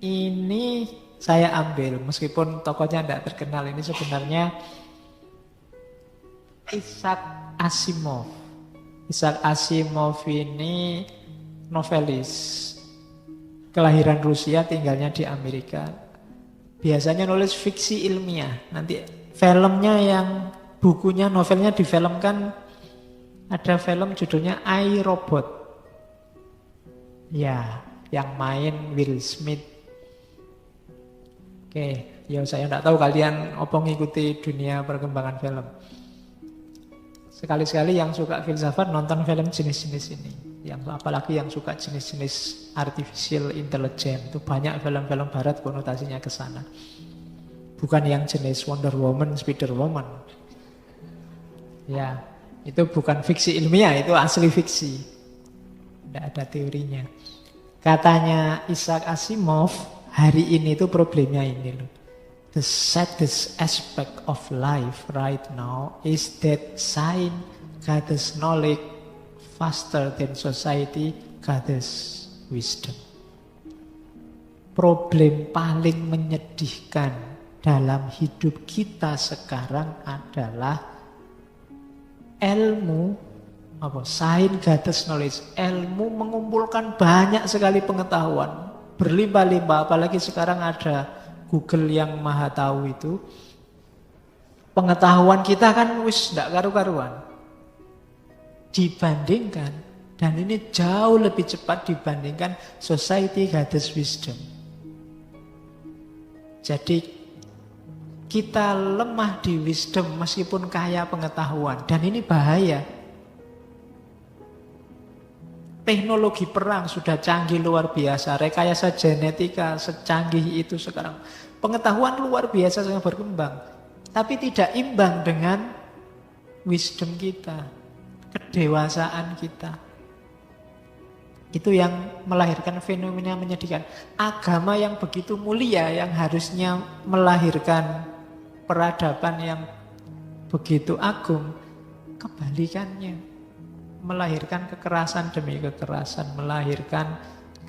Ini saya ambil, meskipun tokohnya tidak terkenal. Ini sebenarnya Isaac Asimov. Isaac Asimov ini novelis. Kelahiran Rusia, tinggalnya di Amerika. Biasanya nulis fiksi ilmiah. Nanti filmnya yang bukunya, novelnya difilmkan. Ada film judulnya I, Robot. Ya, yang main Will Smith. Oke, ya saya tidak tahu kalian apa ngikuti dunia perkembangan film. Sekali-sekali yang suka filsafat nonton film jenis-jenis ini. Yang apalagi yang suka jenis-jenis artificial intelligence, itu banyak film-film barat konotasinya ke sana. Bukan yang jenis Wonder Woman, Spider Woman. Ya, itu bukan fiksi ilmiah, itu asli fiksi. Tidak ada teorinya. Katanya Isaac Asimov, hari ini itu problemnya ini loh. The saddest aspect of life right now is that science gathers knowledge faster than society gathers wisdom. Problem paling menyedihkan dalam hidup kita sekarang adalah ilmu, science gathers knowledge. Ilmu mengumpulkan banyak sekali pengetahuan, berlimpah-limpah, apalagi sekarang ada Google yang maha tahu itu. Pengetahuan kita kan wis ndak karu-karuan. Dibandingkan, dan ini jauh lebih cepat dibandingkan society gathers wisdom. Jadi kita lemah di wisdom meskipun kaya pengetahuan. Dan ini bahaya. Teknologi perang sudah canggih luar biasa. Rekayasa genetika secanggih itu sekarang. Pengetahuan luar biasa sangat berkembang. Tapi tidak imbang dengan wisdom kita. Kedewasaan kita. Itu yang melahirkan fenomena menyedihkan. Agama yang begitu mulia, yang harusnya melahirkan peradaban yang begitu agung, kebalikannya. Melahirkan kekerasan demi kekerasan, melahirkan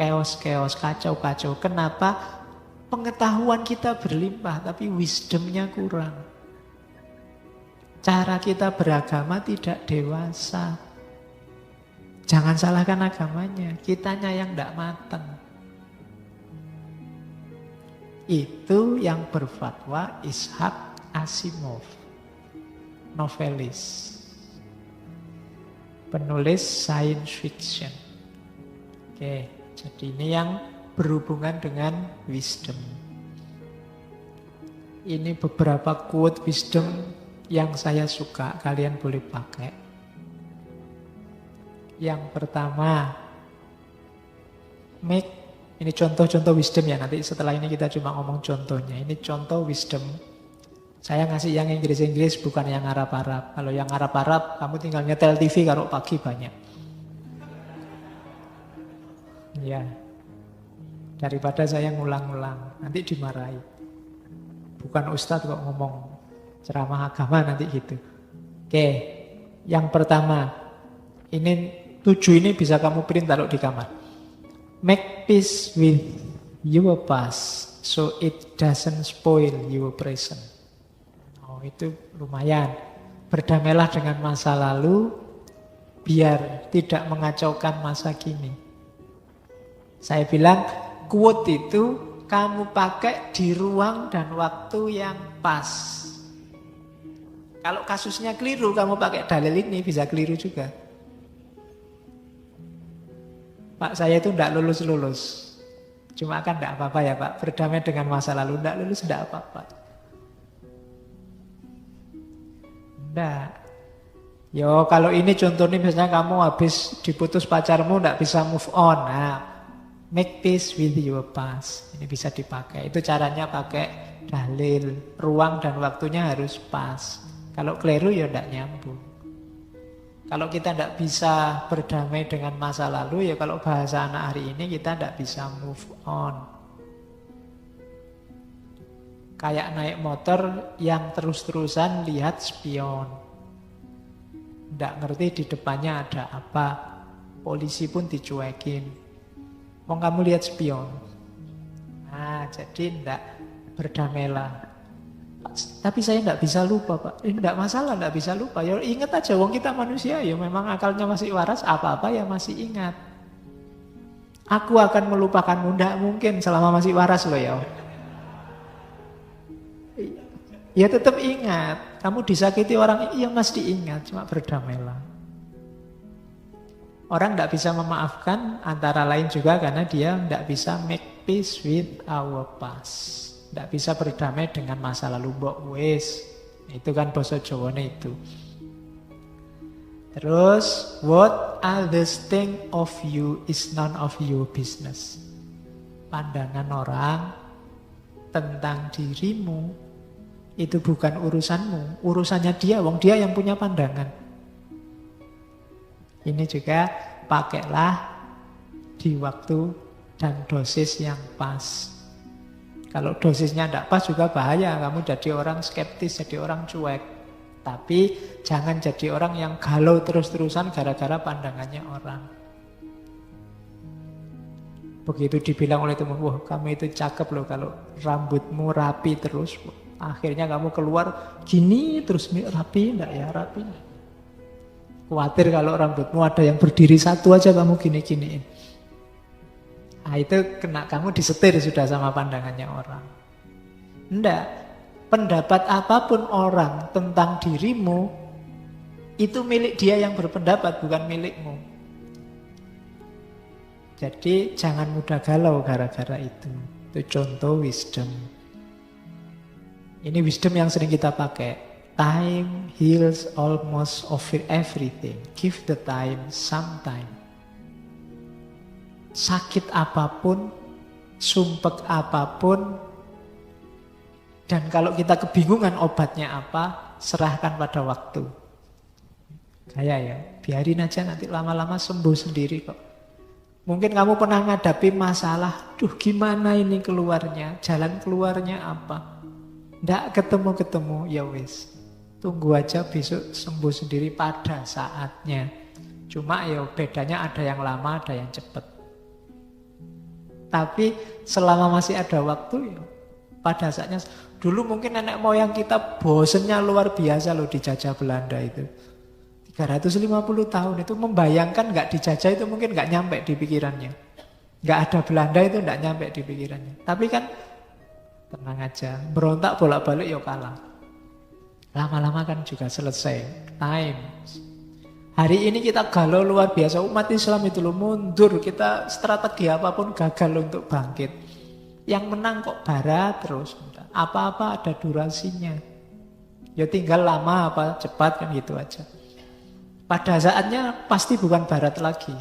chaos-chaos, kacau-kacau. Kenapa? Pengetahuan kita berlimpah, tapi wisdomnya kurang. Cara kita beragama tidak dewasa. Jangan salahkan agamanya, kitanya yang tidak matang. Itu yang berfatwa Isaac Asimov, novelis, penulis science fiction. Oke, jadi ini yang berhubungan dengan wisdom. Ini beberapa quote wisdom yang saya suka, kalian boleh pakai. Yang pertama, ini contoh-contoh wisdom ya, nanti setelah ini kita cuma ngomong contohnya. Ini contoh wisdom. Saya ngasih yang Inggris-Inggris, bukan yang Arab-Arab. Kalau yang Arab-Arab, kamu tinggal nyetel TV kalau pagi banyak. Ya, daripada saya ngulang-ngulang, nanti dimarahi. Bukan ustadz kok ngomong ceramah agama nanti gitu. Oke, yang pertama, ini 7 ini bisa kamu print taruh di kamar. Make peace with your past, so it doesn't spoil your present. Itu lumayan. Berdamailah dengan masa lalu biar tidak mengacaukan masa kini. Saya bilang quote itu kamu pakai di ruang dan waktu yang pas. Kalau kasusnya keliru, kamu pakai dalil ini bisa keliru juga. Pak, saya itu tidak lulus-lulus. Cuma kan tidak apa-apa ya Pak, berdamai dengan masa lalu. Tidak lulus tidak apa-apa. Enggak. Yo, kalau ini contohnya misalnya kamu habis diputus pacarmu tidak bisa move on. Nah, make peace with your past. Ini bisa dipakai. Itu caranya pakai dalil. Ruang dan waktunya harus pas. Kalau keliru ya tidak nyambung. Kalau kita tidak bisa berdamai dengan masa lalu, ya kalau bahasa anak hari ini kita tidak bisa move on. Kayak naik motor yang terus-terusan lihat spion. Tidak ngerti di depannya ada apa. Polisi pun dicuekin. Mau kamu lihat spion. Nah jadi tidak berdamailah. Tapi saya tidak bisa lupa, Pak. Tidak masalah, tidak bisa lupa. Ya ingat aja, wong kita manusia, ya memang akalnya masih waras, apa-apa ya masih ingat. Aku akan melupakanmu, tidak mungkin selama masih waras loh ya. Ya tetap ingat, kamu disakiti orang, iya mesti ingat, cuma berdamailah. Orang tidak bisa memaafkan antara lain juga karena dia tidak bisa make peace with our past. Tidak bisa berdamai dengan masa lalu. Mbok wis. Itu kan basa Jawane itu. Terus, what others think of you is none of your business. Pandangan orang tentang dirimu itu bukan urusanmu. Urusannya dia, wong dia yang punya pandangan. Ini juga pakailah di waktu dan dosis yang pas. Kalau dosisnya tidak pas juga bahaya. Kamu jadi orang skeptis, jadi orang cuek. Tapi jangan jadi orang yang galau terus-terusan gara-gara pandangannya orang. Begitu dibilang oleh teman, wah kamu itu cakep loh kalau rambutmu rapi terus. Akhirnya kamu keluar gini terus, rapi enggak ya, rapi. Khawatir kalau rambutmu ada yang berdiri satu aja kamu gini-giniin. Nah itu kena, kamu disetir sudah sama pandangannya orang. Enggak, pendapat apapun orang tentang dirimu itu milik dia yang berpendapat, bukan milikmu. Jadi jangan mudah galau gara-gara itu. Itu contoh wisdom. Ini wisdom yang sering kita pakai. Time heals almost of everything. Give the time some time. Sakit apapun, sumpek apapun, dan kalau kita kebingungan obatnya apa, serahkan pada waktu. Kayak ya, biarin aja nanti lama-lama sembuh sendiri kok. Mungkin kamu pernah ngadapi masalah, duh gimana ini keluarnya, jalan keluarnya apa? Nggak ketemu-ketemu, ya wis. Tunggu aja besok sembuh sendiri pada saatnya. Cuma ya bedanya ada yang lama, ada yang cepat. Tapi selama masih ada waktu ya pada saatnya. Dulu mungkin nenek moyang kita bosennya luar biasa loh dijajah Belanda itu. 350 tahun itu membayangkan nggak dijajah itu mungkin nggak nyampe di pikirannya. Nggak ada Belanda itu nggak nyampe di pikirannya. Tapi kan tenang aja, berontak bolak-balik ya kalah. Lama-lama kan juga selesai. Time. Hari ini kita galau luar biasa. Umat Islam itu loh mundur. Kita strategi apapun gagal untuk bangkit. Yang menang kok barat terus. Apa-apa ada durasinya. Ya tinggal lama apa cepat kan gitu aja. Pada saatnya pasti bukan barat lagi.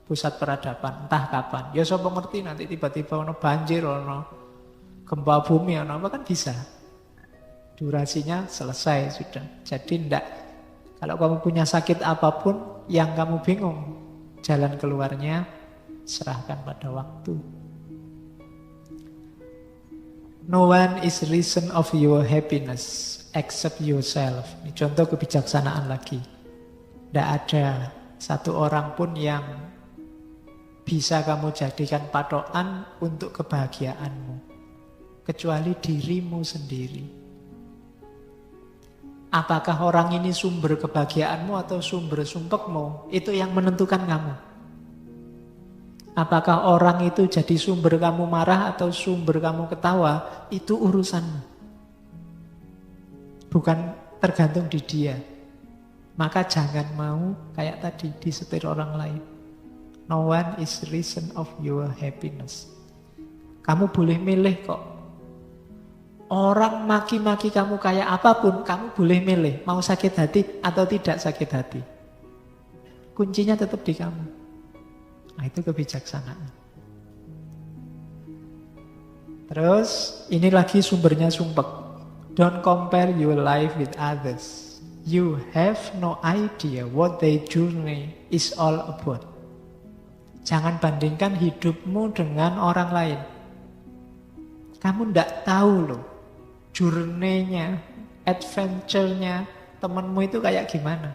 Pusat peradaban. Entah kapan. Ya siapa ngerti nanti tiba-tiba ono banjir, ono gempa bumi, ono apa kan bisa. Durasinya selesai sudah. Jadi ndak. Kalau kamu punya sakit apapun yang kamu bingung jalan keluarnya, serahkan pada waktu. No one is reason of your happiness except yourself. Ini contoh kebijaksanaan lagi. Tidak ada satu orang pun yang bisa kamu jadikan patokan untuk kebahagiaanmu kecuali dirimu sendiri. Apakah orang ini sumber kebahagiaanmu atau sumber sumpekmu? Itu yang menentukan kamu. Apakah orang itu jadi sumber kamu marah atau sumber kamu ketawa? Itu urusanmu. Bukan tergantung di dia. Maka jangan mau kayak tadi disetir orang lain. No one is reason of your happiness. Kamu boleh milih kok. Orang maki-maki kamu kayak apapun, kamu boleh milih. Mau sakit hati atau tidak sakit hati. Kuncinya tetap di kamu. Nah itu kebijaksanaan. Terus ini lagi sumbernya sumpek. Don't compare your life with others. You have no idea what their journey is all about. Jangan bandingkan hidupmu dengan orang lain. Kamu tidak tahu loh journey-nya, adventure-nya temanmu itu kayak gimana.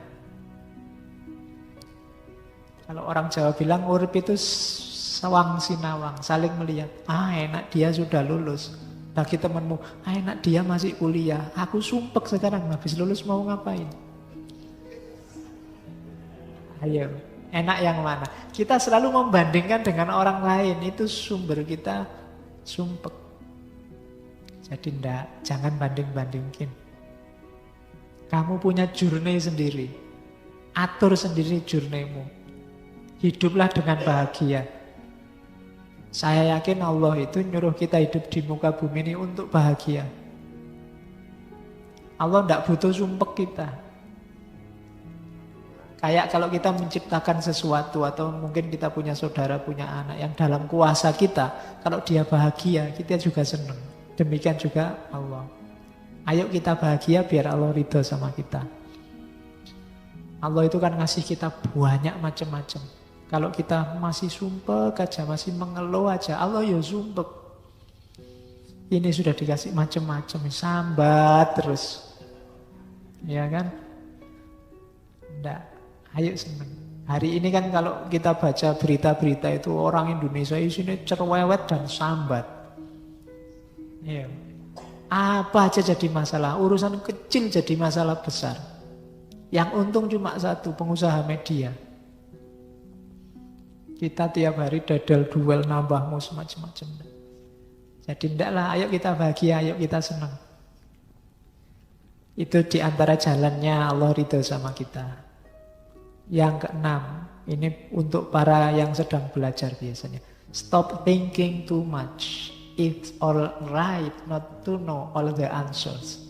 Kalau orang Jawa bilang urip itu Sawang sinawang, saling melihat. Ah enak dia sudah lulus. Bagi temanmu, ah enak dia masih kuliah. Aku sumpek sekarang, habis lulus mau ngapain? Ayo, enak yang mana? Kita selalu membandingkan dengan orang lain. Itu sumber kita sumpek. Jadi jangan banding-bandingin. Kamu punya journey sendiri. Atur sendiri journey-mu. Hiduplah dengan bahagia. Saya yakin Allah itu nyuruh kita hidup di muka bumi ini untuk bahagia. Allah tidak butuh sumpek kita. Kayak kalau kita menciptakan sesuatu atau mungkin kita punya saudara, punya anak yang dalam kuasa kita, kalau dia bahagia, kita juga senang. Demikian juga Allah. Ayo kita bahagia biar Allah ridho sama kita. Allah itu kan ngasih kita banyak macam-macam. Kalau kita masih sumpek aja, masih mengeluh aja, Allah ya sumpek. Ini sudah dikasih macam-macam, sambat terus. Ya kan? Nggak, ayo seneng. Hari ini kan kalau kita baca berita-berita itu orang Indonesia isinya cerewet dan sambat. Ya. Apa aja jadi masalah, urusan kecil jadi masalah besar. Yang untung cuma satu, pengusaha media. Kita tiap hari dadal duel nambah mus macam-macam. Jadi ndaklah, ayo kita bahagia, ayo kita senang. Itu diantara jalannya Allah ridho sama kita. Yang keenam, ini untuk para yang sedang belajar biasanya. Stop thinking too much. It's all right not to know all the answers.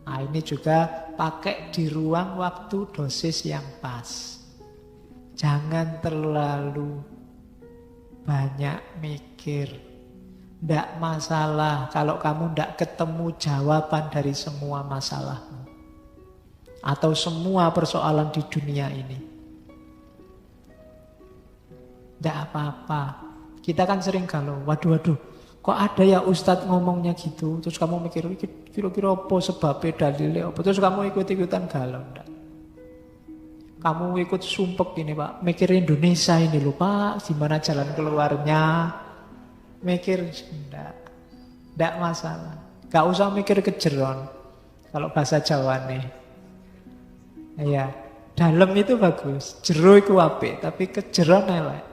Nah ini juga pakai di ruang waktu dosis yang pas. Jangan terlalu banyak mikir. Ndak masalah kalau kamu ndak ketemu jawaban dari semua masalahmu. Atau semua persoalan di dunia ini. Ndak apa-apa. Kita kan sering galau, waduh. Kok ada ya Ustadz ngomongnya gitu. Terus kamu mikir, kira-kira apa sebabnya, dalilnya apa. Terus kamu ikut-ikutan galau. Enggak. Kamu ikut sumpek ini Pak. Mikir Indonesia ini loh Pak. Gimana jalan keluarnya. Mikir, enggak masalah. Gak usah mikir kejeron. Kalau bahasa Jawa nih. Ya, dalam itu bagus. Jero itu apik, tapi kejeron elek.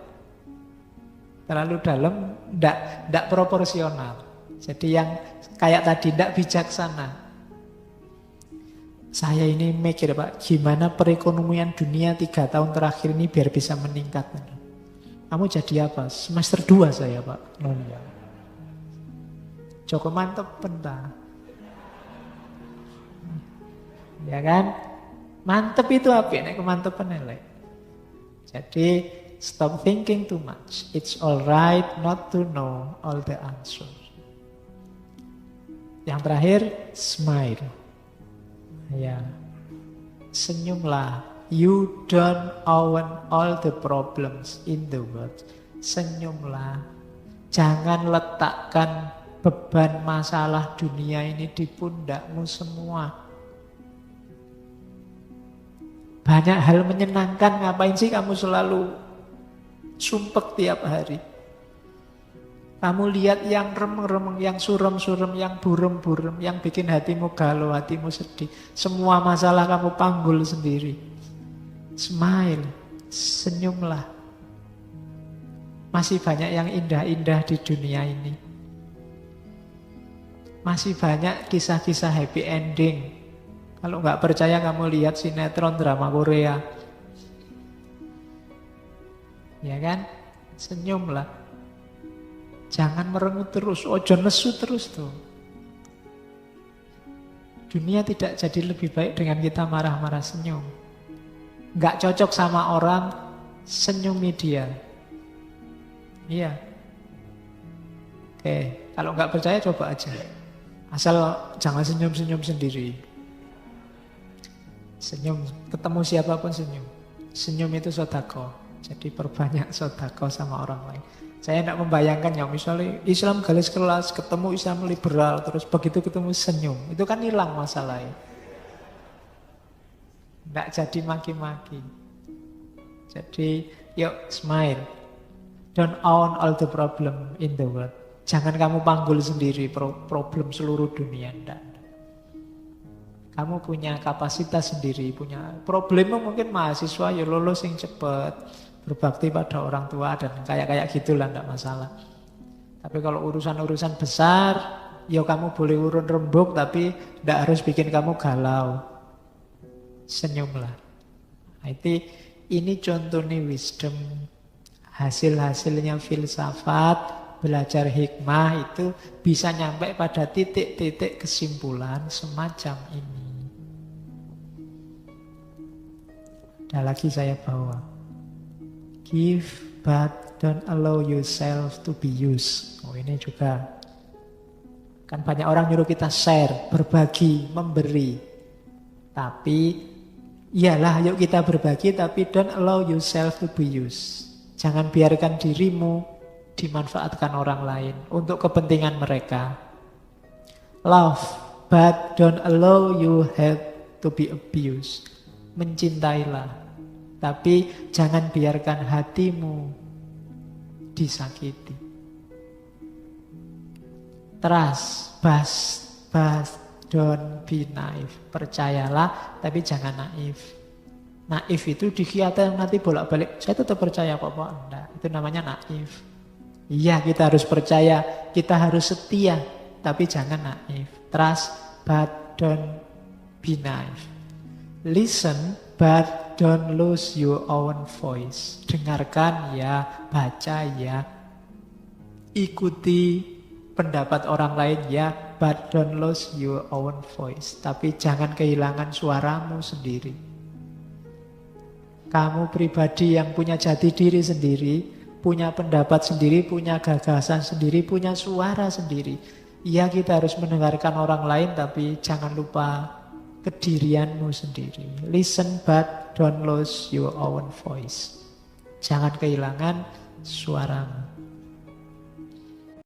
Terlalu dalam, ndak proporsional. Jadi yang kayak tadi, ndak bijaksana. Saya ini mikir Pak, gimana perekonomian dunia 3 tahun terakhir ini biar bisa meningkat. Kamu jadi apa? Semester 2 saya Pak. Oh, ya. Joko mantep pentah. Ya kan? Mantep itu apa? Nek kemantepan elek. Jadi stop thinking too much. It's alright not to know all the answers. Yang terakhir, smile. Ya, senyumlah. You don't own all the problems in the world. Senyumlah. Jangan letakkan beban masalah dunia ini di pundakmu semua. Banyak hal menyenangkan, ngapain sih kamu selalu sumpek tiap hari? Kamu lihat yang remeng-remeng, yang surem-surem, yang burem-burem, yang bikin hatimu galau, hatimu sedih. Semua masalah kamu panggul sendiri. Smile, senyumlah. Masih banyak yang indah-indah di dunia ini. Masih banyak kisah-kisah happy ending. Kalau nggak percaya kamu lihat sinetron drama Korea. Ya kan? Senyumlah. Jangan merengut terus, ojo nesu terus tuh. Dunia tidak jadi lebih baik dengan kita marah-marah, senyum. Nggak cocok sama orang, senyumi dia. Iya. Oke, kalau nggak percaya coba aja. Asal jangan senyum-senyum sendiri. Senyum, ketemu siapapun senyum. Senyum itu sedekah. Jadi perbanyak sedekah sama orang lain. Saya tidak membayangkan ya, misalnya Islam garis kelas, ketemu Islam liberal, terus begitu ketemu senyum. Itu kan hilang masalahnya. Tidak jadi maki-maki. Jadi, yuk smile. Don't own all the problem in the world. Jangan kamu panggul sendiri problem seluruh dunia. Enggak. Kamu punya kapasitas sendiri, punya problemmu mungkin mahasiswa ya lulus yang cepat, berbakti pada orang tua dan kayak gitulah, enggak masalah. Tapi kalau urusan-urusan besar, ya kamu boleh urun rembuk tapi enggak harus bikin kamu galau. Senyumlah. Nah, ini contoh nih wisdom. Hasil-hasilnya filsafat, belajar hikmah itu bisa nyampe pada titik-titik kesimpulan semacam ini. Ada lagi saya bawa. Give but don't allow yourself to be used. Oh, ini juga kan banyak orang nyuruh kita share, berbagi, memberi. Tapi iyalah yuk kita berbagi, tapi don't allow yourself to be used. Jangan biarkan dirimu dimanfaatkan orang lain untuk kepentingan mereka. Love, but don't allow you have to be abused. Mencintailah, tapi jangan biarkan hatimu disakiti. Trust, but don't be naive. Percayalah, tapi jangan naif. Naif itu dikhianati nanti bolak-balik. Saya tetap percaya kok, enggak. Itu namanya naif. Iya, kita harus percaya, kita harus setia, tapi jangan naif. Trust, but don't be naive. Listen, but don't lose your own voice. Dengarkan ya, baca ya, ikuti pendapat orang lain ya, but don't lose your own voice. Tapi jangan kehilangan suaramu sendiri. Kamu pribadi yang punya jati diri sendiri, punya pendapat sendiri, punya gagasan sendiri, punya suara sendiri. Iya, kita harus mendengarkan orang lain, tapi jangan lupa kedirianmu sendiri. Listen but don't lose your own voice. Jangan kehilangan suaramu.